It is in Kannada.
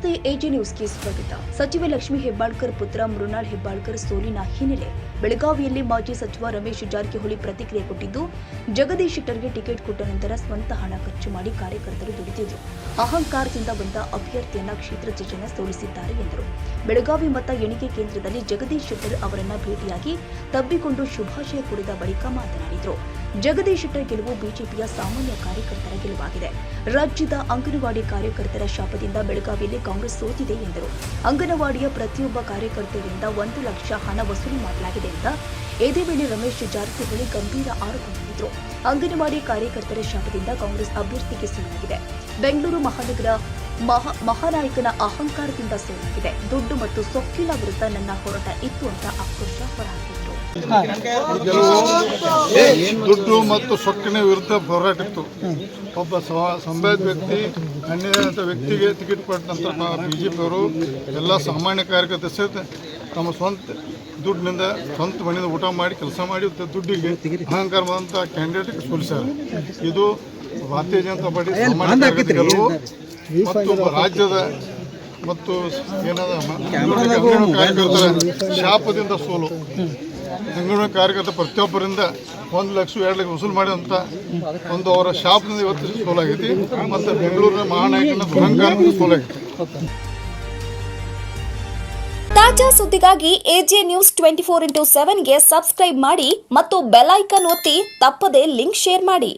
ನಮಸ್ತೆ, ಎಜಿ ನ್ಯೂಸ್ಗೆ ಸ್ವಾಗತ. ಸಚಿವೆ ಲಕ್ಷ್ಮೀ ಹೆಬ್ಬಾಳ್ಕರ್ ಪುತ್ರ ಮೃಣಾಲ್ ಹೆಬ್ಬಾಳ್ಕರ್ ಸೋಲಿನ ಹಿನ್ನೆಲೆ ಬೆಳಗಾವಿಯಲ್ಲಿ ಮಾಜಿ ಸಚಿವ ರಮೇಶ್ ಜಾರಕಿಹೊಳಿ ಪ್ರತಿಕ್ರಿಯೆ ಕೊಟ್ಟಿದ್ದು, ಜಗದೀಶ್ ಶೆಟ್ಟರ್ಗೆ ಟಿಕೆಟ್ ಕೊಟ್ಟ ನಂತರ ಸ್ವಂತ ಹಣ ಖರ್ಚು ಮಾಡಿ ಕಾರ್ಯಕರ್ತರು ದುಡಿದಿದ್ರು. ಅಹಂಕಾರದಿಂದ ಬಂದ ಅಭ್ಯರ್ಥಿಯನ್ನ ಕ್ಷೇತ್ರದ ಜನ ಸೋಲಿಸಿದ್ದಾರೆ ಎಂದರು. ಬೆಳಗಾವಿ ಮತ ಎಣಿಕೆ ಕೇಂದ್ರದಲ್ಲಿ ಜಗದೀಶ್ ಶೆಟ್ಟರ್ ಅವರನ್ನ ಭೇಟಿಯಾಗಿ ತಬ್ಬಿಕೊಂಡು ಶುಭಾಶಯ ಕೋರಿದ ಬಳಿಕ ಮಾತನಾಡಿದರು. ಜಗದೀಶ್ ಶೆಟ್ಟರ್ ಗೆಲುವು ಬಿಜೆಪಿಯ ಸಾಮಾನ್ಯ ಕಾರ್ಯಕರ್ತರ ಗೆಲುವಾಗಿದೆ. ರಾಜ್ಯದ ಅಂಗನವಾಡಿ ಕಾರ್ಯಕರ್ತರ ಶಾಪದಿಂದ ಬೆಳಗಾವಿಯಲ್ಲಿ ಕಾಂಗ್ರೆಸ್ ಸೋತಿದೆ ಎಂದರು. ಅಂಗನವಾಡಿಯ ಪ್ರತಿಯೊಬ್ಬ ಕಾರ್ಯಕರ್ತರಿಂದ 1 ಲಕ್ಷ ಹಣ ವಸೂಲಿ ಮಾಡಲಾಗಿದೆ ಅಂತ ಇದೇ ವೇಳೆ ರಮೇಶ್ ಜಾರಕಿಹೊಳಿ ಗಂಭೀರ ಆರೋಪ ಮಾಡಿದರು. ಅಂಗನವಾಡಿ ಕಾರ್ಯಕರ್ತರ ಶಾಪದಿಂದ ಕಾಂಗ್ರೆಸ್ ಅಭ್ಯರ್ಥಿಗೆ ಸೋಲಾಗಿದೆ. ಬೆಂಗಳೂರು ಮಹಾನಗರ ಮಹಾನಾಯಕನ ಅಹಂಕಾರದಿಂದ ಸೋಲಾಗಿದೆ. ದುಡ್ಡು ಮತ್ತು ಸೊಕ್ಕಿನ ವಿರುದ್ಧ ನನ್ನ ಹೋರಾಟ ಇತ್ತು ಅಂತ ಆಕ್ರೋಶ ಹೊರಹಾಕಿದರು. ದುಡ್ಡು ಮತ್ತು ಸೊಕ್ಕಿನ ವಿರುದ್ಧ ಹೋರಾಟ ಇತ್ತು. ಒಬ್ಬ ಸಂಭಾವ್ಯ ವ್ಯಕ್ತಿ ಅನ್ಯದಂಥ ವ್ಯಕ್ತಿಗೆ ಟಿಕೆಟ್ ಕೊಟ್ಟ ನಂತರ ಬಿಜೆಪಿಯವರು ಎಲ್ಲ ಸಾಮಾನ್ಯ ಕಾರ್ಯಕರ್ತ ಸಹಿತ ತಮ್ಮ ಸ್ವಂತ ದುಡ್ಡಿನಿಂದ ಸ್ವಂತ ಮನೆಯಿಂದ ಊಟ ಮಾಡಿ ಕೆಲಸ ಮಾಡಿ ದುಡ್ಡಿಗೆ ಅಹಂಕಾರವಾದಂಥ ಕ್ಯಾಂಡಿಡೇಟ್ಗೆ ಸೋಲಿಸ್ಯಾರ. ಇದು ಭಾರತೀಯ ಜನತಾ ಪಾರ್ಟಿ ಸಾಮಾನ್ಯ ಕಾರ್ಯಕರ್ತರು ಮತ್ತು ರಾಜ್ಯದ ಮತ್ತು ಏನಾದ ಕಾರ್ಯಕರ್ತರ ಶಾಪದಿಂದ ಸೋಲು. ಬೆಂಗಳೂರಿನ ಕಾರ್ಯಕರ್ತ ಪ್ರತಿಯೊಬ್ಬರಿಂದ 1 ಲಕ್ಷ 2 ಲಕ್ಷ ವಸೂಲು ಮಾಡಿದಂಥ ಒಂದು ಅವರ ಶಾಪದಿಂದ ಇವತ್ತು ಸೋಲಾಗೈತಿ. ಮತ್ತು ಬೆಂಗಳೂರಿನ ಮಹಾನಾಯಕನ ದುರಂಕಾರದಿಂದ ಸೋಲಾಗೈತಿ. ತಾಜಾ ಸುದ್ದಿಗಾಗಿ ಎಜೆ ನ್ಯೂಸ್ 24x7ಗೆ ಸಬ್ಸ್ಕ್ರೈಬ್ ಮಾಡಿ ಮತ್ತು ಬೆಲ್ ಐಕಾನ್ ಒತ್ತಿ ತಪ್ಪದೇ ಲಿಂಕ್ ಶೇರ್ ಮಾಡಿ.